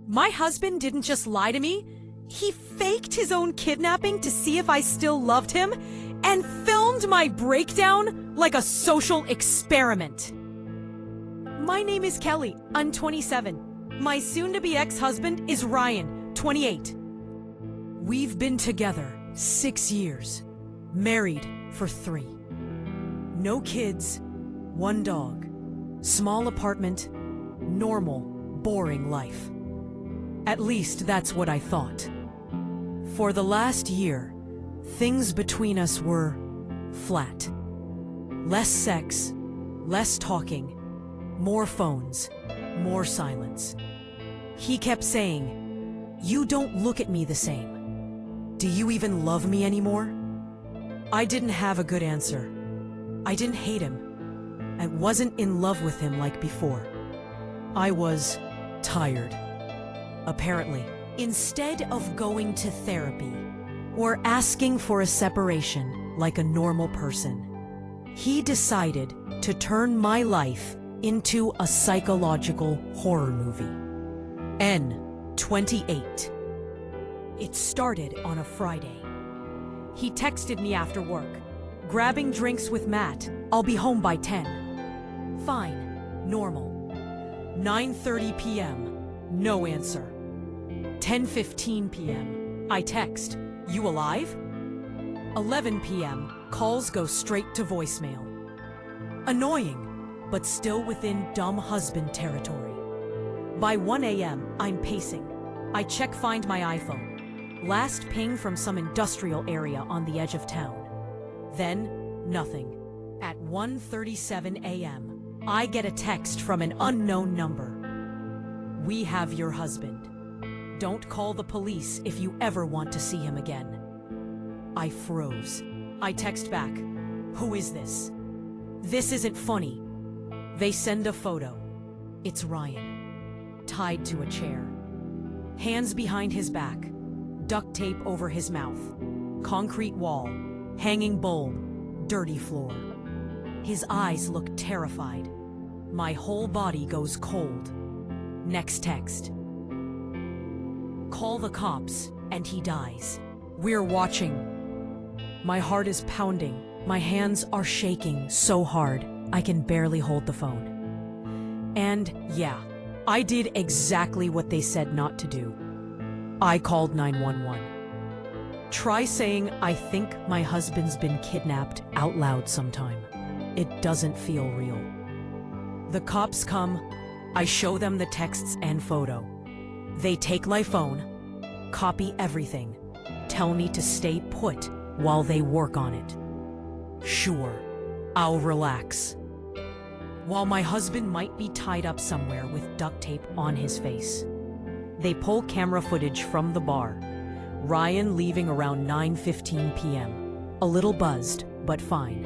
My husband didn't just lie to me, he faked his own kidnapping to see if I still loved him and filmed my breakdown like a social experiment. My name is Kelly, I'm 27. My soon-to-be ex-husband is Ryan, 28. We've been together 6 years, married for 3. No kids, 1 dog, small apartment, normal, boring life. At least that's what I thought. For the last year, things between us were flat. Less sex, less talking, more phones, more silence. He kept saying, "You don't look at me the same. Do you even love me anymore?" I didn't have a good answer. I didn't hate him. I wasn't in love with him like before. I was tired. Apparently, instead of going to therapy or asking for a separation like a normal person, he decided to turn my life into a psychological horror movie. N, 28. It started on a Friday. He texted me after work, "Grabbing drinks with Matt. I'll be home by 10. Fine, normal. 9:30 p.m., no answer. 10:15 p.m., I text, "You alive?" 11 p.m., calls go straight to voicemail. Annoying, but still within dumb husband territory. By 1 a.m., I'm pacing. I check Find My iPhone. Last ping from some industrial area on the edge of town. Then, nothing. At 1:37 a.m., I get a text from an unknown number. "We have your husband. Don't call the police if you ever want to see him again." I froze. I text back, "Who is this? This isn't funny." They send a photo. It's Ryan, tied to a chair. Hands behind his back, duct tape over his mouth, concrete wall, hanging bulb, dirty floor. His eyes look terrified. My whole body goes cold. Next text. "Call the cops, and he dies. We're watching." My heart is pounding. My hands are shaking so hard, I can barely hold the phone. And yeah, I did exactly what they said not to do. I called 911. Try saying, "I think my husband's been kidnapped" out loud sometime. It doesn't feel real. The cops come. I show them the texts and photo. They take my phone, copy everything, tell me to stay put while they work on it. Sure, I'll relax. While my husband might be tied up somewhere with duct tape on his face. They pull camera footage from the bar. Ryan leaving around 9:15 p.m. A little buzzed, but fine.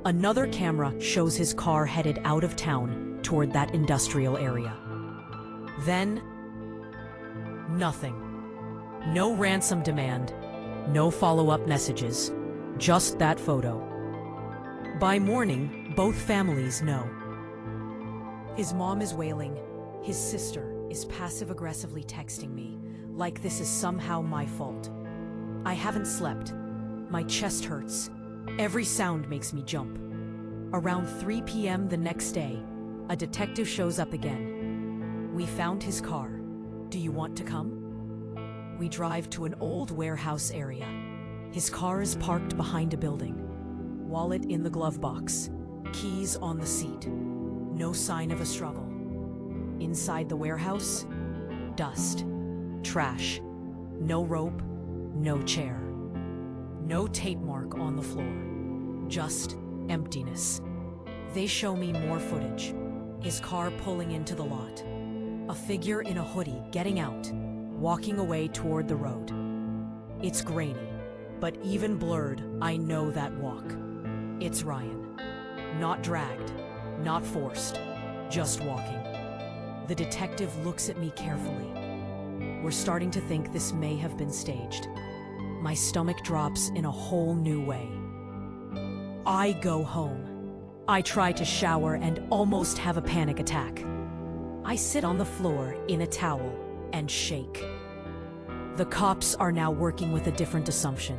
Another camera shows his car headed out of town toward that industrial area. Then, nothing. No ransom demand, no follow-up messages, just that photo. By morning, both families know. His mom is wailing. His sister is passive-aggressively texting me, like this is somehow my fault. I haven't slept. My chest hurts. Every sound makes me jump. Around 3 p.m. the next day, a detective shows up again. "We found his car. Do you want to come?" We drive to an old warehouse area. His car is parked behind a building. Wallet in the glove box. Keys on the seat. No sign of a struggle. Inside the warehouse, dust. Trash. No rope. No chair. No tape mark on the floor. Just emptiness. They show me more footage. His car pulling into the lot. A figure in a hoodie getting out, walking away toward the road. It's grainy, but even blurred, I know that walk. It's Ryan. Not dragged, not forced, just walking. The detective looks at me carefully. We're starting to think this may have been staged. My stomach drops in a whole new way. I go home. I try to shower and almost have a panic attack. I sit on the floor in a towel and shake. The cops are now working with a different assumption.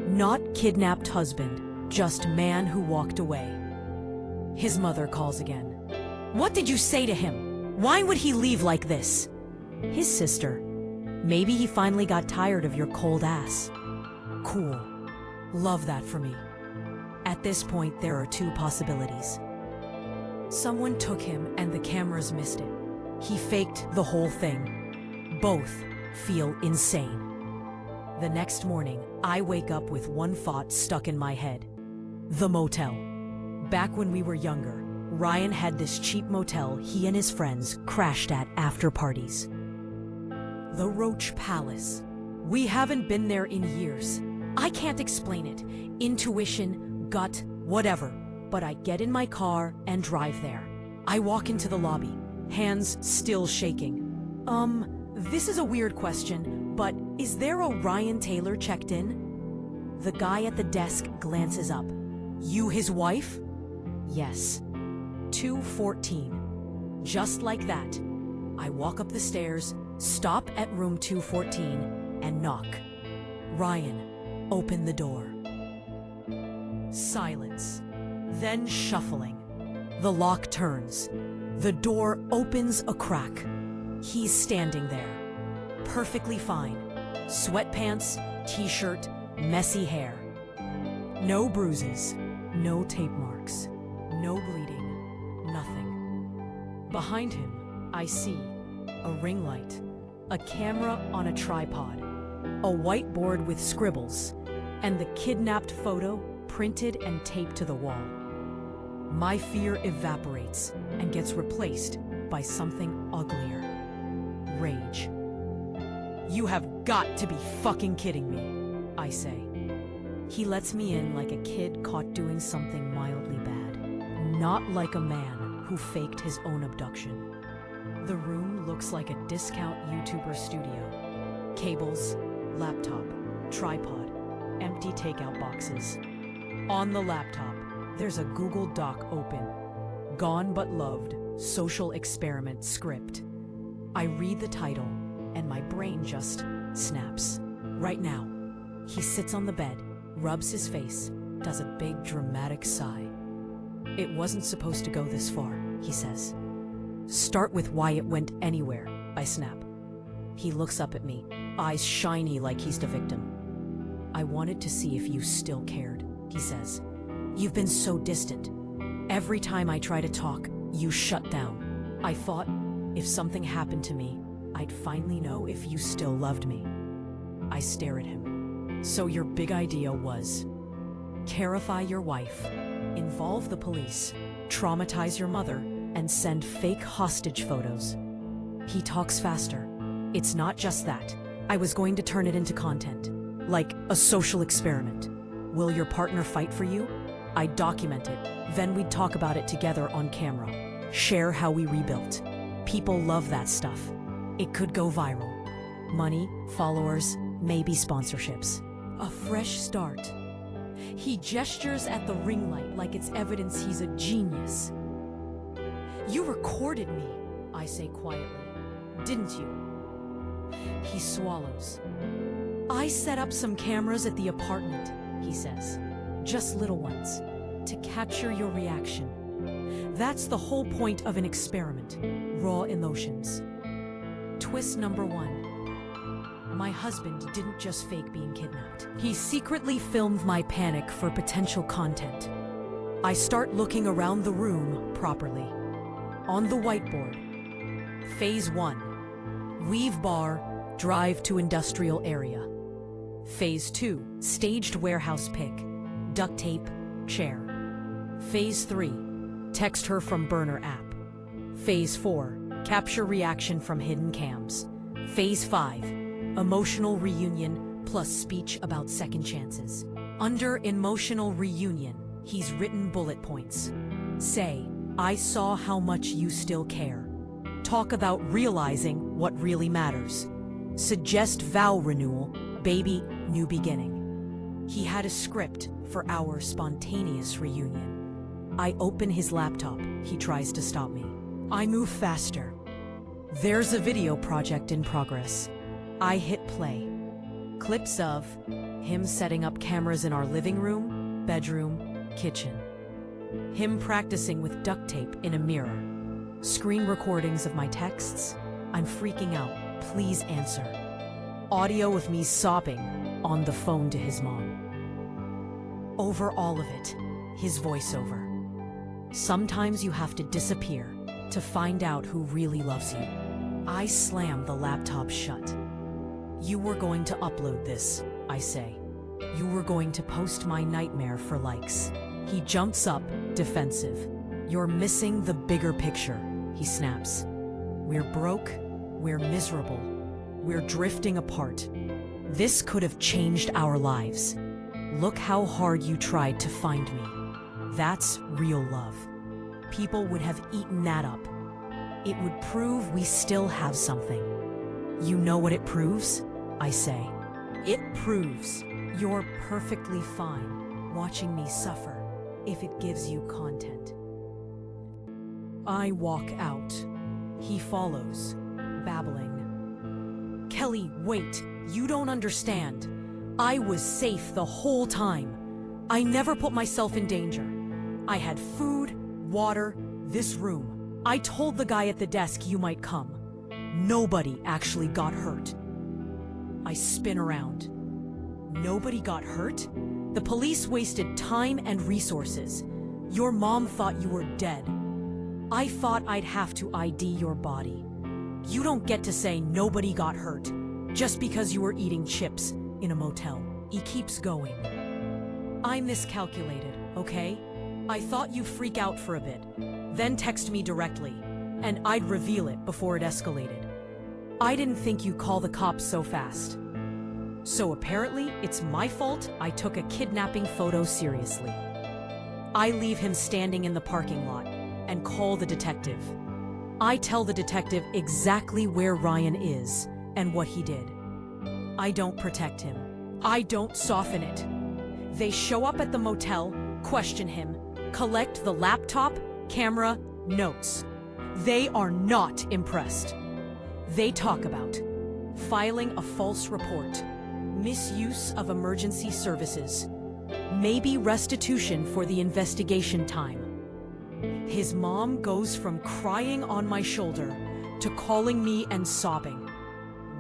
Not kidnapped husband, just man who walked away. His mother calls again. What did you say to him? Why would he leave like this? His sister. Maybe he finally got tired of your cold ass. Cool. Love that for me. At this point, there are two possibilities. Someone took him and the cameras missed it. He faked the whole thing. Both feel insane. The next morning, I wake up with one thought stuck in my head. The motel. Back when we were younger, Ryan had this cheap motel he and his friends crashed at after parties. The Roach Palace. We haven't been there in years. I can't explain it. Intuition, gut, whatever. But I get in my car and drive there. I walk into the lobby, hands still shaking. This is a weird question, but is there a Ryan Taylor checked in? The guy at the desk glances up. You his wife? Yes. 214. Just like that. I walk up the stairs, stop at room 214, and knock. Ryan, open the door. Silence. Then shuffling. The lock turns. The door opens a crack. He's standing there. Perfectly fine. Sweatpants, t-shirt, messy hair. No bruises, no tape marks, no bleeding, nothing. Behind him, I see a ring light, a camera on a tripod, a whiteboard with scribbles, and the kidnapped photo printed and taped to the wall. My fear evaporates and gets replaced by something uglier. Rage. You have got to be fucking kidding me, I say. He lets me in like a kid caught doing something mildly bad, not like a man who faked his own abduction. The room looks like a discount YouTuber studio. Cables, laptop, tripod, empty takeout boxes. On the laptop, there's a Google Doc open. Gone but loved, social experiment script. I read the title, and my brain just snaps. Right now, he sits on the bed, rubs his face, does a big dramatic sigh. It wasn't supposed to go this far, he says. Start with why it went anywhere, I snap. He looks up at me, eyes shiny like he's the victim. I wanted to see if you still cared, he says. You've been so distant. Every time I try to talk, you shut down. I thought, if something happened to me, I'd finally know if you still loved me. I stare at him. So your big idea was terrify your wife, involve the police, traumatize your mother, and send fake hostage photos. He talks faster. It's not just that. I was going to turn it into content, like a social experiment. Will your partner fight for you? I'd document it, then we'd talk about it together on camera. Share how we rebuilt. People love that stuff. It could go viral. Money, followers, maybe sponsorships. A fresh start. He gestures at the ring light like it's evidence he's a genius. You recorded me, I say quietly. Didn't you? He swallows. I set up some cameras at the apartment, he says. Just little ones, to capture your reaction. That's the whole point of an experiment. Raw emotions. Twist number 1. My husband didn't just fake being kidnapped. He secretly filmed my panic for potential content. I start looking around the room properly. On the whiteboard. Phase 1. Weave bar, drive to industrial area. Phase 2. Staged warehouse pick. Duct tape, chair. Phase 3. Text her from burner app. Phase 4. Capture reaction from hidden cams. Phase 5. Emotional reunion plus speech about second chances. Under emotional reunion, he's written bullet points. Say, I saw how much you still care. Talk about realizing what really matters. Suggest vow renewal, baby, new beginning. He had a script for our spontaneous reunion. I open his laptop. He tries to stop me. I move faster. There's a video project in progress. I hit play. Clips of him setting up cameras in our living room, bedroom, kitchen. Him practicing with duct tape in a mirror. Screen recordings of my texts. I'm freaking out. Please answer. Audio of me sobbing on the phone to his mom. Over all of it, his voiceover. Sometimes you have to disappear to find out who really loves you. I slam the laptop shut. You were going to upload this, I say. You were going to post my nightmare for likes. He jumps up, defensive. You're missing the bigger picture, he snaps. We're broke, we're miserable, we're drifting apart. This could have changed our lives. Look how hard you tried to find me. That's real love. People would have eaten that up. It would prove we still have something. You know what it proves? I say. It proves you're perfectly fine watching me suffer if it gives you content. I walk out. He follows, babbling. Kelly, wait, you don't understand. I was safe the whole time. I never put myself in danger. I had food, water, this room. I told the guy at the desk you might come. Nobody actually got hurt. I spin around. Nobody got hurt? The police wasted time and resources. Your mom thought you were dead. I thought I'd have to ID your body. You don't get to say nobody got hurt just because you were eating chips in a motel. He keeps going. I miscalculated, okay? I thought you'd freak out for a bit, then text me directly, and I'd reveal it before it escalated. I didn't think you'd call the cops so fast. So apparently, it's my fault I took a kidnapping photo seriously. I leave him standing in the parking lot and call the detective. I tell the detective exactly where Ryan is and what he did. I don't protect him. I don't soften it. They show up at the motel, question him, collect the laptop, camera, notes. They are not impressed. They talk about filing a false report, misuse of emergency services, maybe restitution for the investigation time. His mom goes from crying on my shoulder to calling me and sobbing.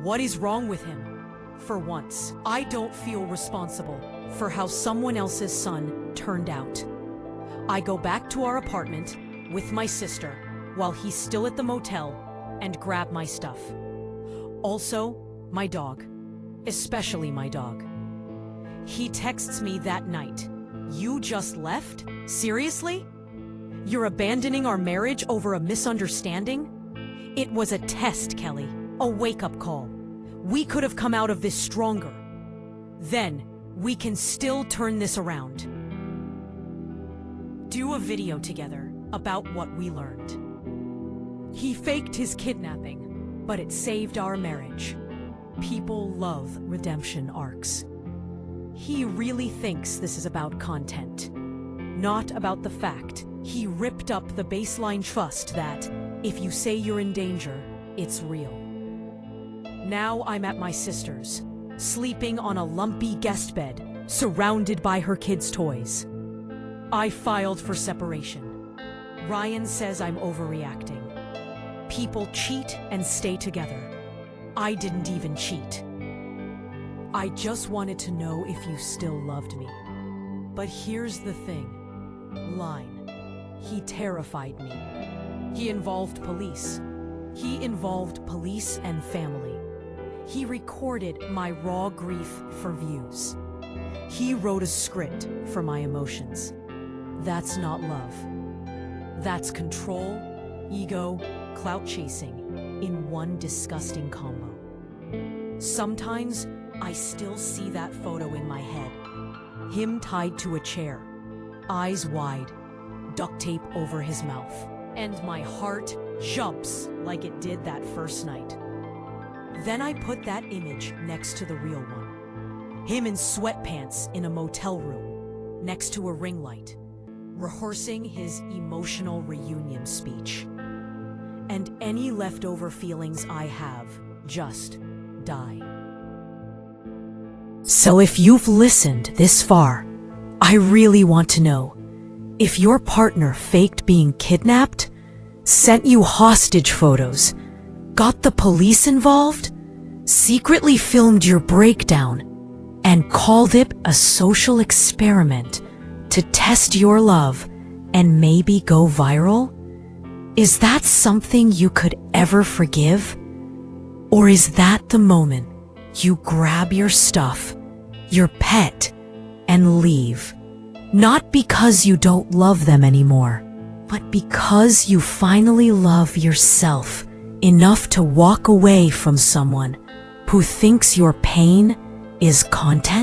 What is wrong with him? For once, I don't feel responsible for how someone else's son turned out. I go back to our apartment with my sister while he's still at the motel and grab my stuff. Also, my dog. Especially my dog. He texts me that night. You just left? Seriously? You're abandoning our marriage over a misunderstanding? It was a test, Kelly. A wake-up call. We could have come out of this stronger. Then, we can still turn this around. Do a video together about what we learned. He faked his kidnapping, but it saved our marriage. People love redemption arcs. He really thinks this is about content, not about the fact he ripped up the baseline trust that, if you say you're in danger, it's real. Now I'm at my sister's, sleeping on a lumpy guest bed, surrounded by her kids' toys. I filed for separation. Ryan says I'm overreacting. People cheat and stay together. I didn't even cheat. I just wanted to know if you still loved me. But here's the thing. Line. He terrified me. He involved police. He involved police and family. He recorded my raw grief for views. He wrote a script for my emotions. That's not love. That's control, ego, clout chasing in one disgusting combo. Sometimes I still see that photo in my head. Him tied to a chair, eyes wide, duct tape over his mouth. And my heart jumps like it did that first night. Then I put that image next to the real one. Him in sweatpants in a motel room, next to a ring light. rehearsing his emotional reunion speech. And any leftover feelings I have just die. So if you've listened this far, I really want to know, if your partner faked being kidnapped, sent you hostage photos, got the police involved, secretly filmed your breakdown, and called it a social experiment to test your love and maybe go viral? Is that something you could ever forgive? Or is that the moment you grab your stuff, your pet, and leave? Not because you don't love them anymore, but because you finally love yourself enough to walk away from someone who thinks your pain is content?